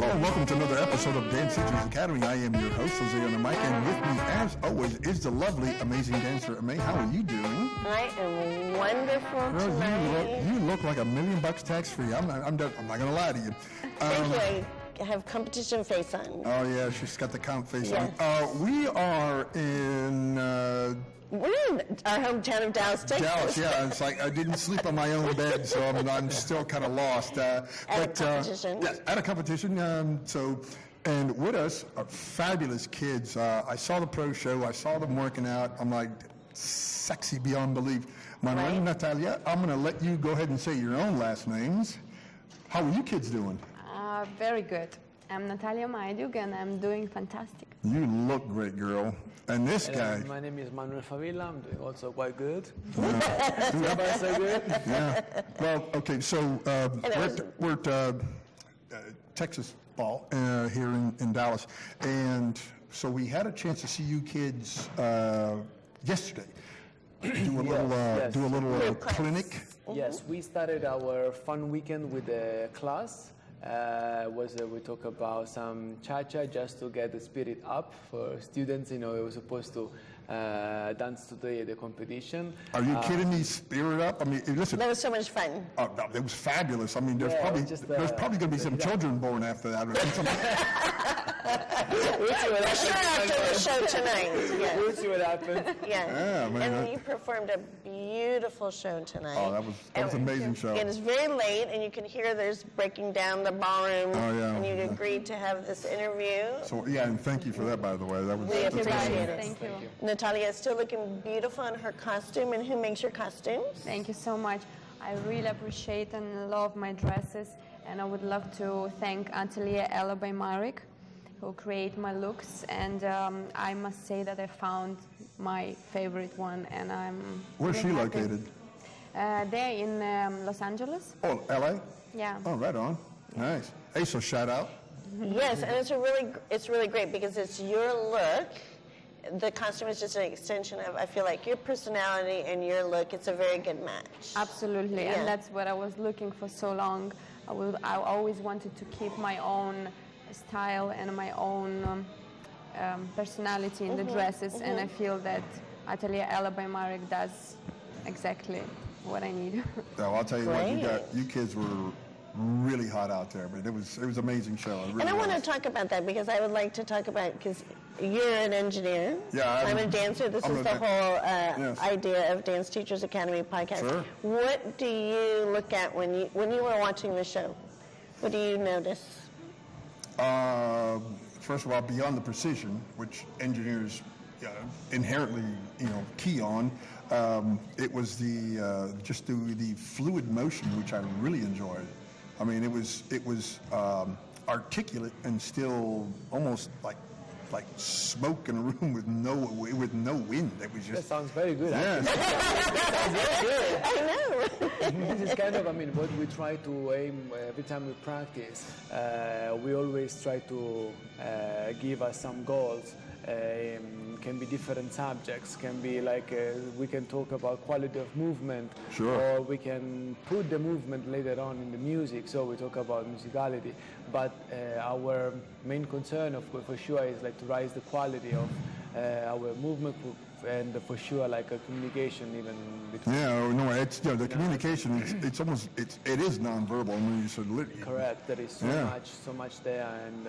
Hello and welcome to another episode of Dance Teachers Academy. I am your host, Jose on the mic, and with me, as always, is the lovely, amazing dancer, May. How are you doing? I am wonderful Girl, tonight. you look like $1 million tax-free. I'm not going to lie to you. Thank you. I have competition face on. Oh, yeah, she's got the comp face Yes. on. We are in We're in our hometown of Dallas, Texas. Dallas, yeah. It's like I didn't sleep on my own bed, so I'm still kind of lost. At a competition. Yeah, at a competition. And with us are fabulous kids. I saw the pro show. I saw them working out. I'm like, sexy beyond belief. Manuel and Natalia, I'm going to let you go ahead and say your own last names. How are you kids doing? Very good. I'm Natalia Maidiuk and I'm doing fantastic. You look great, girl. And this guy. My name is Manuel Favilla. I'm doing also quite good. Yeah. So far, so good. Yeah. Well, okay, so we're at Texas ball here in Dallas. And so we had a chance to see you kids yesterday. Do a little clinic. Yes, we started our fun weekend with a class. We talk about some cha-cha just to get the spirit up for students. You know, it was supposed to dance today at the competition. Are you kidding me? Spirit up? I mean, listen. That was so much fun. No, it was fabulous. I mean, there's probably going to be some children born after that. For sure after the show tonight. Yes. We'll see what happens. Yeah. I mean, And you performed a beautiful show tonight. Oh, that was an amazing show. It is very late, and you can hear there's breaking down the ballroom. Oh, yeah. And you agreed to have this interview. So yeah, and thank you for that, by the way. That was We that's appreciate amazing. it. Thank you. Natalia is still looking beautiful in her costume. And who makes your costumes? Thank you so much. I really appreciate and love my dresses, and I would love to thank Atelier Ella by Marek, who create my looks, and I must say that I found my favorite one, and I'm Where's really she happy. located? They're in Los Angeles. Oh, L.A.? Yeah. Oh, right on. Nice. Hey, so shout out. Yes, and it's really great because it's your look. The costume is just an extension of, I feel like, your personality and your look. It's a very good match. Absolutely, Yeah. and that's what I was looking for so long. I always wanted to keep my own style and my own personality in the dresses, and I feel that Atelier Ella by Marek does exactly what I need. No, I'll tell you Great. what, you kids were really hot out there, but it was an amazing show. It really And I want to was. talk about that because I would like to talk about, because you're an engineer. Yeah, I'm a dancer. This I'm is a the dan- whole Yes. idea of Dance Teachers Academy podcast. Sure. What do you look at when you were watching the show? What do you notice? First of all, beyond the precision, which engineers inherently, key on, it was the fluid motion, which I really enjoyed. I mean, it was articulate and still almost like smoke in a room with no wind. It was That just sounds very good. yeah. I know. This is kind of, what we try to aim every time we practice. We always try to give us some goals. Can be different subjects, can be like we can talk about quality of movement, Sure. or we can put the movement later on in the music, so we talk about musicality. But our main concern, for sure, is like to raise the quality of our movement, and for sure like a communication even between. Yeah, no, it's the communication. It is nonverbal. I mean, you said literally. Correct. There is so much there, and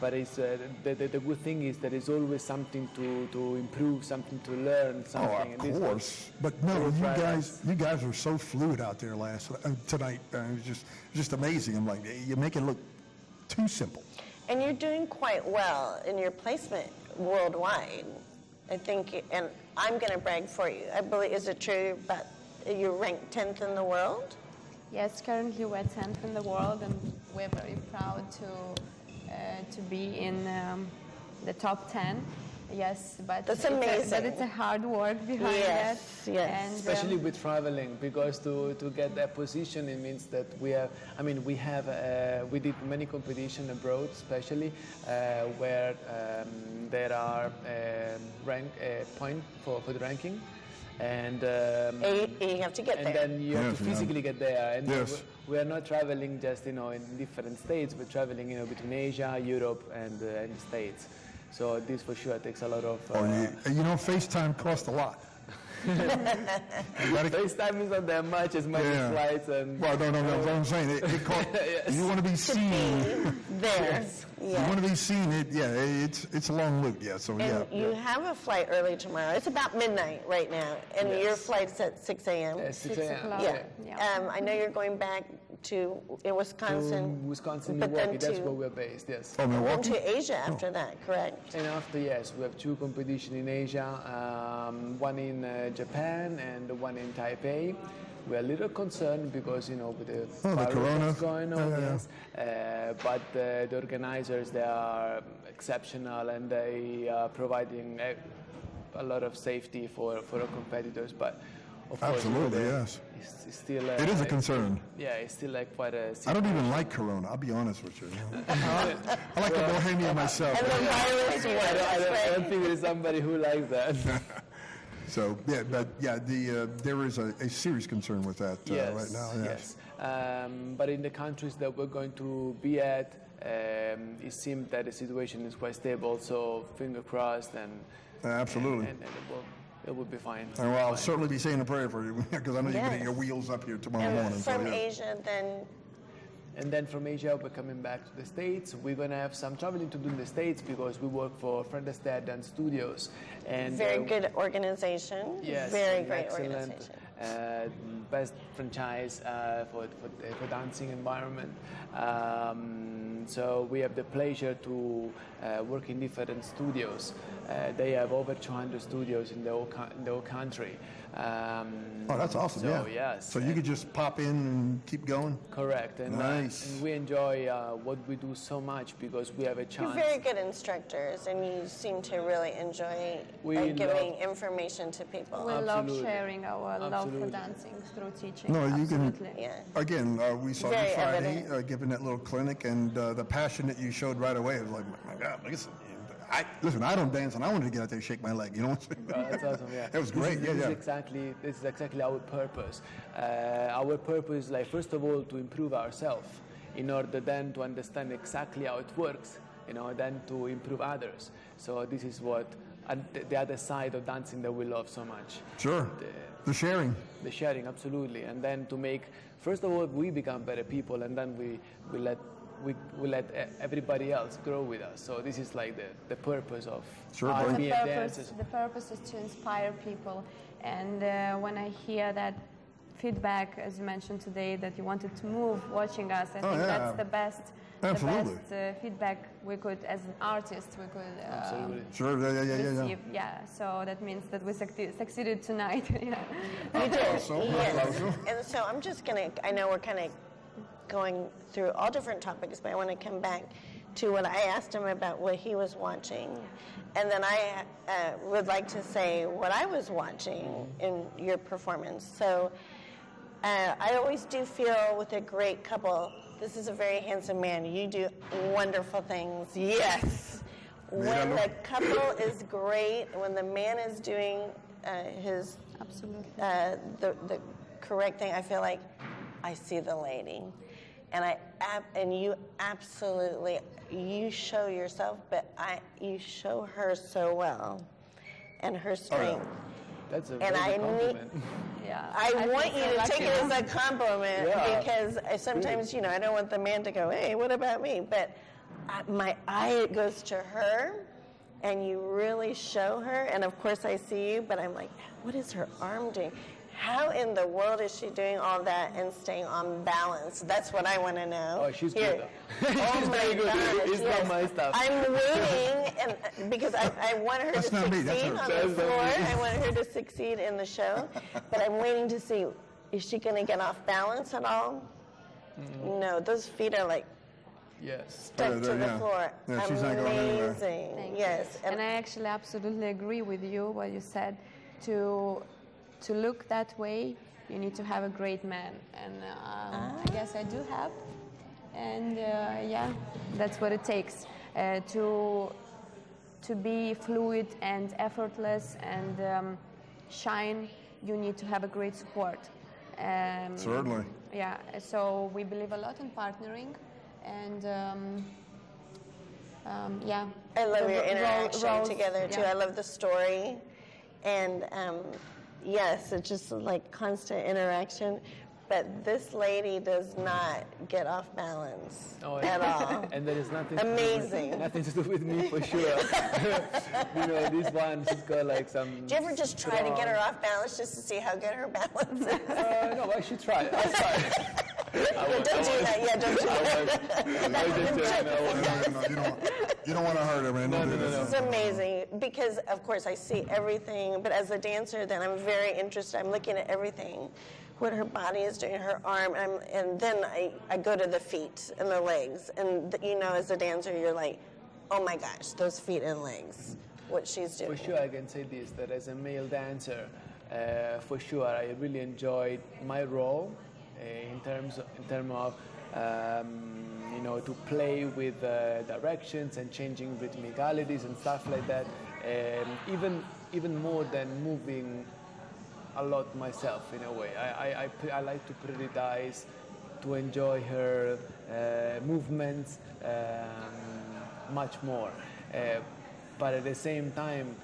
but it's the good thing is there is always something to improve, something to learn, something. Oh, and of this course. But no, We'll try you guys were so fluid out there tonight. It was just amazing. I'm like, you make it look too simple. And you're doing quite well in your placement worldwide. I think, and I'm going to brag for you. I believe, is it true that you're ranked 10th in the world? Yes, currently we're 10th in the world, and we're very proud to be in the top 10. Yes, but That's amazing. But it's a hard work behind that. Yes, yes. And, especially with traveling, because to get that position, it means that we did many competition abroad, especially where there are point for the ranking, and You have to get and there. then you have Yes, to yeah. physically get there. And Yes. we are not traveling just in different states. We're traveling between Asia, Europe, and the States. So this for sure takes a lot of. FaceTime costs a lot. You gotta- FaceTime is not that much as Yeah. flights and. Well, no, what I'm saying, it costs, you want to be seen. There. You Yeah. want to be seen. It's a long loop. Yeah, so yeah. And you have a flight early tomorrow. It's about midnight right now, and Yes. your flight's at 6 a.m. 6 6 a.m. o'clock. Yeah. Yeah. I know you're going back to To Wisconsin, but then Milwaukee. That's to- where we're based. Yes. Oh, and Milwaukee? to Asia after that, correct? And after, yes, we have 2 competitions in Asia, one in Japan and one in Taipei. We're a little concerned because, with the the virus corona. that's going on, Yeah, yeah. yes. But the organizers, they are exceptional and they are providing a lot of safety for our competitors. But of course, Absolutely, yes. it's still... It is a concern. Yeah, it's still like quite a... I don't even like Corona. I'll be honest with you. I like the Bohemia myself. And the virus I was, don't think there's somebody who likes that. So there is a serious concern with that right now. Yes. But in the countries that we're going to be at, it seems that the situation is quite stable. So finger crossed, and Absolutely. and it will be fine. And well, I'll certainly be saying a prayer for you because I know you're Yes. getting your wheels up here tomorrow and morning. from so, yeah. Asia, then And then from Asia, we're coming back to the States. We're going to have some traveling to do in the States because we work for Fred Astaire Dance Studios. And very good organization. Yes, Very an great excellent, organization. best franchise for dancing environment. So we have the pleasure to work in different studios. They have over 200 studios in the whole country. Oh, that's awesome. So, yeah. yes, So you could just pop in and keep going. Correct. And, Nice. and we enjoy what we do so much because we have a You're chance. very good instructors, and you seem to really enjoy We giving information to people. We love Absolutely. sharing our love Absolutely. for dancing through teaching. No, you can- Absolutely. Yeah. Again, we saw Very you Friday evident. giving that little clinic, and the passion that you showed right away was like, my God, listen, I don't dance, and I wanted to get out there and shake my leg. You know what I'm saying? That's awesome. Yeah, That was great. This Yeah. is exactly our purpose. Our purpose is like first of all to improve ourselves, in order then to understand exactly how it works. Then to improve others. So this is what the other side of dancing that we love so much. Sure. The sharing. The sharing, absolutely, and then to make first of all we become better people, and then we let everybody else grow with us. So this is like the purpose of Sure, us Brian. being dancers. The purpose is to inspire people. And when I hear that feedback, as you mentioned today, that you wanted to move watching us, I think yeah. that's the best. Absolutely. The best feedback we could, as an artist, we could Absolutely. Sure. Yeah. receive. Yeah. So that means that we succeeded tonight. Yeah. You did. So, Yes. And so I'm just going to, I know we're kind of going through all different topics, but I want to come back to what I asked him about what he was watching. And then I would like to say what I was watching in your performance. So I always do feel with a great couple, this is a very handsome man. You do wonderful things. Yes. When the couple is great, when the man is doing his Absolutely. the correct thing, I feel like I see the lady, and you absolutely, you show yourself, but you show her so well, and her strength. That's a And very I good compliment. Yeah. I want feel you so to lucky. take it as a compliment Yeah. because sometimes, I don't want the man to go, hey, what about me? But my eye goes to her, and you really show her. And of course, I see you, but I'm like, what is her arm doing? How in the world is she doing all that and staying on balance? That's what I want to know. Oh, she's Here. good though. Oh She's my very good. gosh, It's yes. not my stuff. I'm waiting, and because I want her That's to not me, succeed that's her. on the That's not floor. me. I want her to succeed in the show, but I'm waiting to see, is she going to get off balance at all? No, those feet are like Yes. stuck to the yeah. floor. Yeah, she's not going anywhere. Amazing. Thank Yes. you. And I actually absolutely agree with you what you said. To look that way, you need to have a great man, and I guess I do have. And yeah, that's what it takes to be fluid and effortless and shine you need to have a great support. Certainly. Yeah, so we believe a lot in partnering, and yeah. I love the your ro- interaction roles, together too. yeah. I love the story, and yes, it's just like constant interaction. But this lady does not get off balance at all. And there is nothing Amazing. nothing to do with me for sure. You know, this one, she's got like some. Do you ever just try to get her off balance just to see how good her balance is? No, I should try. I'll try. Don't do that. Yeah, don't do that. You don't want to hurt her, man. Don't do that. It's amazing because, of course, I see everything. But as a dancer, then I'm very interested. I'm looking at everything, what her body is doing, her arm, and then I go to the feet and the legs. And you know, as a dancer, you're like, oh my gosh, those feet and legs, what she's doing. For sure, I can say this, that as a male dancer, for sure, I really enjoyed my role in terms of you know, to play with directions and changing rhythmicalities and stuff like that. Even more than moving a lot myself in a way. I like to prioritize, to enjoy her movements much more. But at the same time,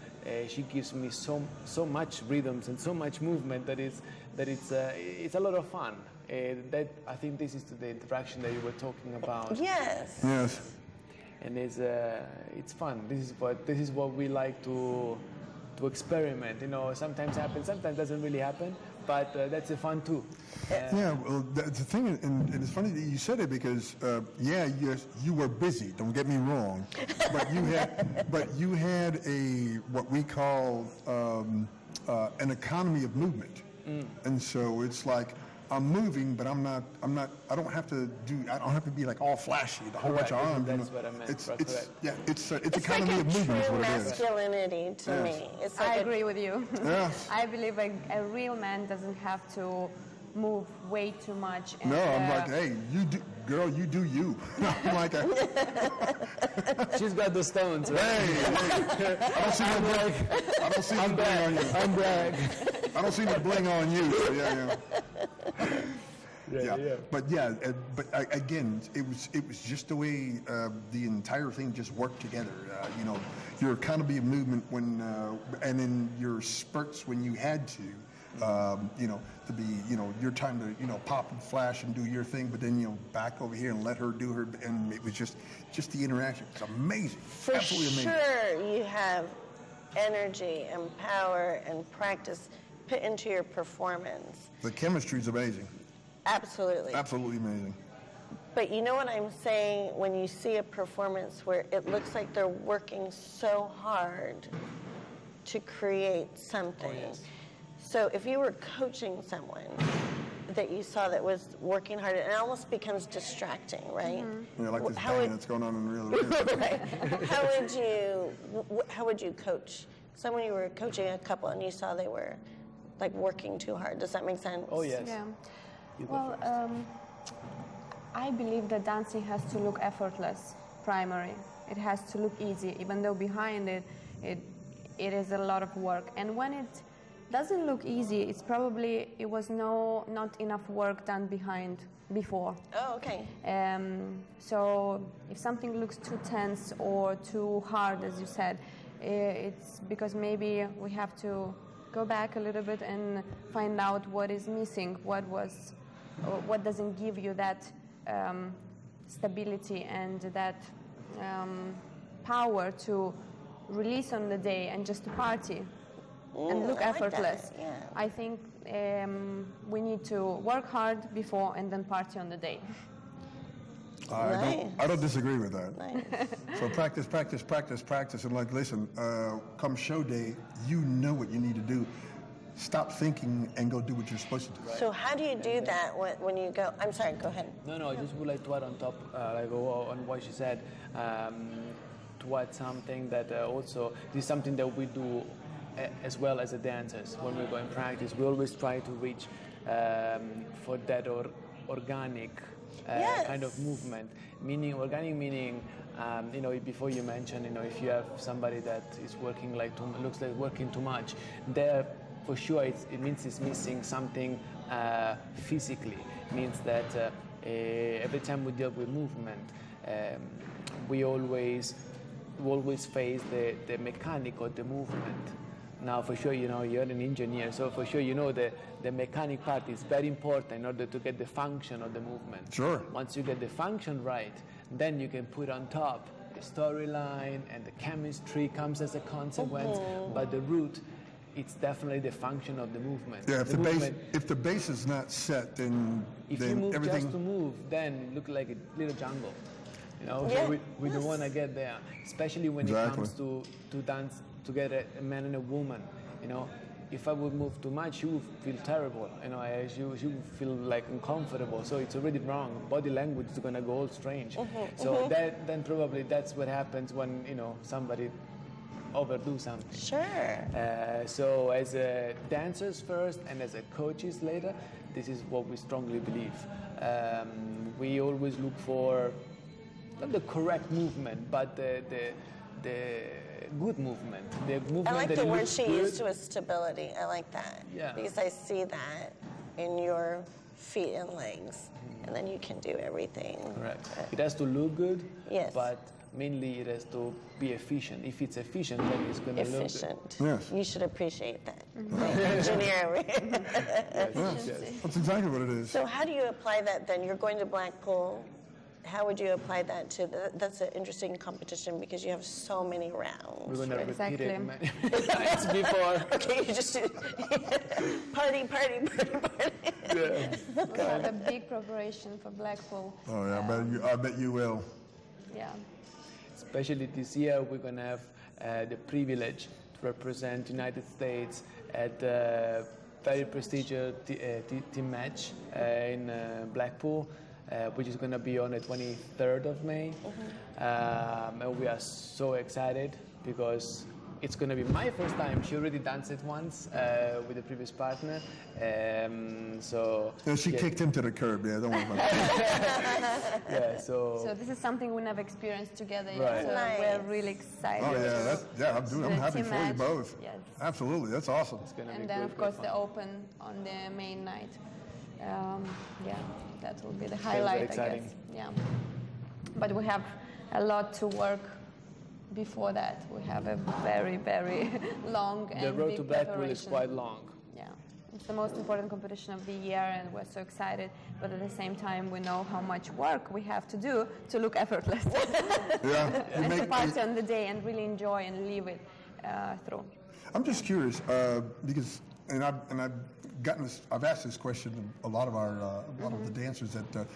she gives me so much rhythms and so much movement that it's a lot of fun. That I think this is the interaction that you were talking about. Yes. Yes. And it's fun. This is what we like to experiment. You know, sometimes happens, sometimes doesn't really happen, but that's fun too. Yeah, well, the thing, and it's funny that you said it because, you were busy. Don't get me wrong, but you had a what we call an economy of movement, and so it's like I'm moving, but I don't have to be like all flashy, the whole bunch of arms. That's what I meant. It's It's economy like of a movement is true what it is. masculinity to Yes. me. It's I like agree with you. Yes. I believe a real man doesn't have to move way too much. And, No, I'm like, hey, you do, girl, you do you. I'm like, She's got the stones, right? hey, I don't see no bling. I don't see no bling on you. I'm back. I don't see no bling on you. So yeah. Again, it was just the way the entire thing just worked together. You know, your economy of movement when, and in your spurts when you had to. You know, to be, you know, your time to, you know, pop and flash and do your thing, but then, you know, back over here and let her do her, and it was just the interaction. It's amazing, for absolutely amazing. sure you have energy and power and practice put into your performance. The chemistry is amazing, Absolutely. absolutely amazing. But you know what I'm saying when you see a performance where it looks like they're working so hard to create something. Oh, yes. So if you were coaching someone that you saw that was working hard, it almost becomes distracting, right? You know, like this How bang would- that's going on in real life. Right. How would you coach someone you were coaching a couple and you saw they were like working too hard? Does that make sense? Oh yes. Yeah. Well, I believe that dancing has to look effortless, primary. It has to look easy, even though behind it is a lot of work. And when it doesn't look easy, it's probably it was not enough work done behind before. Oh, okay. So if something looks too tense or too hard, as you said, it's because maybe we have to go back a little bit and find out what is missing, what doesn't give you that stability and that power to release on the day and just to party and look I like that, effortless. yeah. I think we need to work hard before and then party on the day. I don't disagree with that. Nice. So practice, and like, listen, come show day, you know what you need to do. Stop thinking and go do what you're supposed to do. So how do you do that when you go? I'm sorry. Go ahead. No, I just would like to add on top, on what she said, to add something that also, this is something that we do as well as the dancers. When we go in practice, we always try to reach for that organic Yes. kind of movement. Organic meaning, you know, before you mentioned, you know, if you have somebody that is working looks like working too much, for sure it means it's missing something physically. It means that every time we deal with movement, we always face the mechanic of the movement. Now, for sure, you're an engineer, so for sure, the mechanic part is very important in order to get the function of the movement. Sure. Once you get the function right, then you can put on top the storyline, and the chemistry comes as a consequence, but the root, it's definitely the function of the movement. Yeah, movement, if the base is not set, then if then you move everything. just to move, then it looks like a little jungle. Yeah. So we don't want to get there, especially when it Exactly. comes to dance together, a man and a woman. If I would move too much, you would feel terrible. You would feel like uncomfortable. So it's already wrong. Body language is gonna go all strange. So then probably that's what happens when somebody overdo something. Sure. So as dancers first and as coaches later, this is what we strongly believe. We always look for not the correct movement, but the good movement. The movement I like that the word looks she good. used was stability. I like that. Yeah. Because I see that in your feet and legs, and then you can do everything. Correct. It has to look good, Yes. but mainly it has to be efficient. If it's efficient, then it's going to look good. Efficient. Yes. You should appreciate that. The engineer. Yes. That's exactly what it is. So how do you apply that then? You're going to Blackpool. How would you apply that to that's an interesting competition because you have so many rounds. We're going to repeat Exactly. it many times before. Okay, you just do party. We have a big preparation for Blackpool. Oh yeah, I bet you will. Yeah. Especially this year, we're going to have the privilege to represent United States at the very prestigious team match in Blackpool, which is going to be on the 23rd of May. And we are so excited because it's going to be my first time. She already danced it once with the previous partner. So Yeah, she kicked him to the curb. Yeah, don't worry about that. yeah, So this is something we never experienced together yet. Right. So Nice. we're really excited. Oh yeah, I'm The happy team for you match. both. Yes. Absolutely, that's awesome. it's going to be And then, great, of course, great the fun. Open on the main night. Yeah, that will be the highlight, I exciting. guess. Yeah. But we have a lot to work before that. We have a very, very long and The road big to Blackpool is preparation. quite long. Yeah, it's the most important competition of the year, and we're so excited. But at the same time, we know how much work we have to do to look effortless Yeah, you and to make- party on the day and really enjoy and live it through. I'm just curious because, I've asked this question to a lot of the dancers that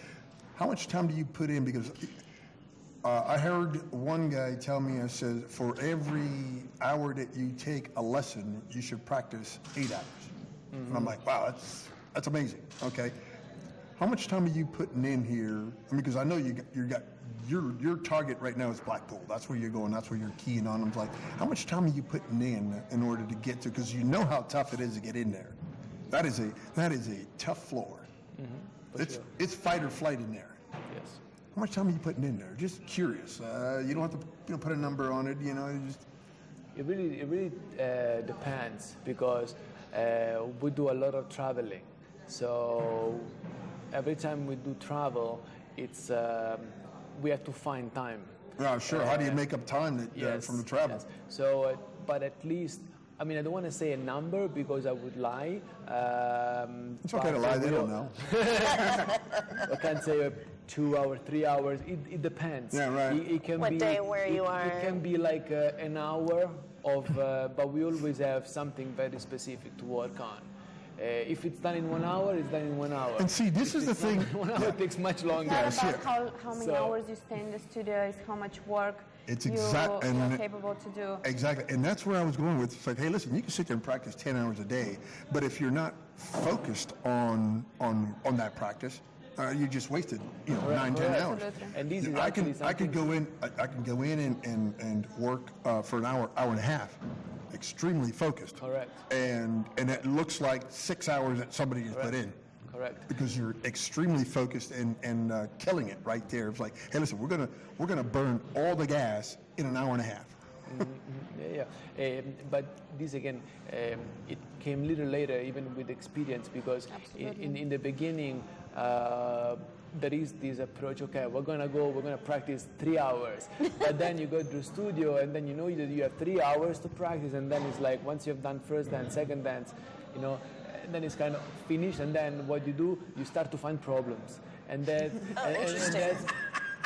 how much time do you put in? Because I heard one guy tell me, I said, for every hour that you take a lesson, you should practice 8 hours. And I'm like, wow, that's amazing. Okay, how much time are you putting in here? Because I know your target right now is Blackpool. That's where you're going. That's where you're keying on. I'm like, how much time are you putting in order to get to? Because you know how tough it is to get in there. That is a tough floor. It's fight or flight in there. Yes. How much time are you putting in there? Just curious. You don't have to put a number on it. You just. It really depends because we do a lot of traveling. So every time we do travel, it's we have to find time. Yeah, sure. How do you make up time from the travel? Yes. So, but at least, I mean, I don't want to say a number because I would lie. It's okay to lie. They don't know. I can't say 2 hours, 3 hours. It depends. Yeah, right. It can What be, day, where you are. It can be like an hour of, but we always have something very specific to work on. If it's done in 1 hour, it's done in 1 hour. And see, this is the thing. 1 hour takes much longer. It's not Yes, about how many So- hours you stay in the studio, it's how much work It's you're capable to do. Exactly, and that's where I was going with. It's like, hey, listen, you can sit there and practice 10 hours a day, but if you're not focused on that practice, you just wasted 9, 10 hours. Absolutely. And this is I actually can go in. I can go in and work for an hour and a half, extremely focused. Correct. And it looks like 6 hours that somebody has put in. Correct. Because you're extremely focused and killing it right there. It's like, hey, listen, we're gonna burn all the gas in an hour and a half. But this again, it came a little later, even with experience, because in the beginning, there is this approach, okay, we're gonna practice 3 hours. But then you go to the studio and then you know that you have 3 hours to practice, and then it's like once you've done first dance, second dance, you know, then it's kind of finished, and then what you do, you start to find problems. And then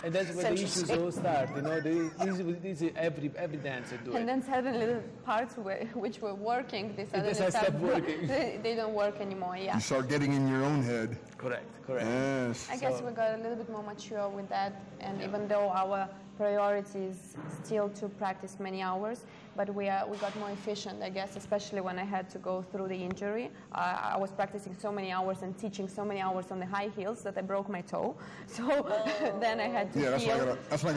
and that's where the issues all start, you know. This is every dancer do And it. then suddenly the parts which were working, they suddenly stop working. They don't work anymore, yeah. You start getting in your own head. Correct. Yes. I guess we got a little bit more mature with that, and even though our priority is still to practice many hours, but we got more efficient, I guess, especially when I had to go through the injury. I was practicing so many hours and teaching so many hours on the high heels that I broke my toe. So then I had to heal. That's not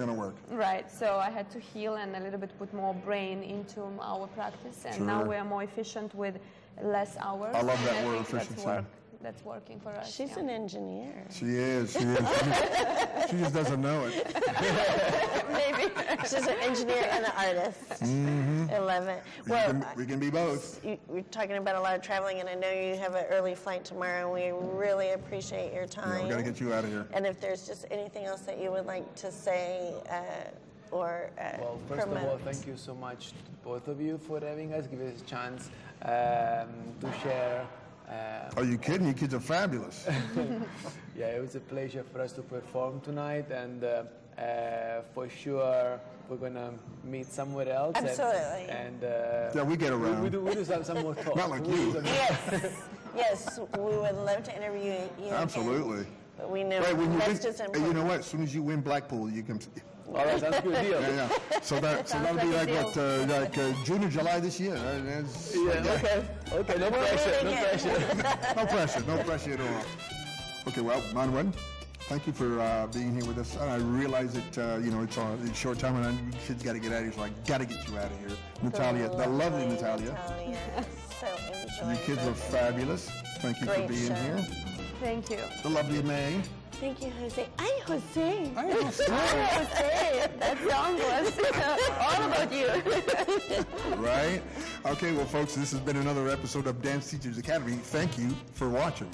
gonna work. Right, so I had to heal and a little bit put more brain into our practice, and now we are more efficient with less hours. I love that and word, think efficiency. That's working for us. She's an engineer. She is. She just doesn't know it. Maybe. She's an engineer and an artist. Mm-hmm. I love it. Well, We can be both. we're talking about a lot of traveling, and I know you have an early flight tomorrow, and we really appreciate your Yeah, time. we gotta get you out of here. And if there's just anything else that you would like to say or Well, first promote. of all, thank you so much to both of you for having us, give us a chance to share. Are you kidding? You kids are fabulous. Yeah, it was a pleasure for us to perform tonight, and for sure we're gonna meet somewhere else. Absolutely. And Yeah, we get around. we do some more talk. Not like you. Yes, we would love to interview you. again. Absolutely. But we know Right, when you that's win, just hey, important. you know what? As soon as you win Blackpool, you can. All right, sounds good deal. Yeah. So that'll be like like a what, June or July this year. Right? That's- Yeah, okay, no pressure, no doing it. pressure. No pressure at all. Okay, well, Manuel, thank you for being here with us. And I realize that it's a short time, and you kids got to get out of here, so I got to get you out of here. Natalia, the lovely Natalia. So enjoy. You kids are fabulous. Thank you for Great being show. here. Thank you. The lovely May. Thank you, Jose. Ay, Jose. Jose, that song was all about you. Right? Okay, well, folks, this has been another episode of Dance Teachers Academy. Thank you for watching.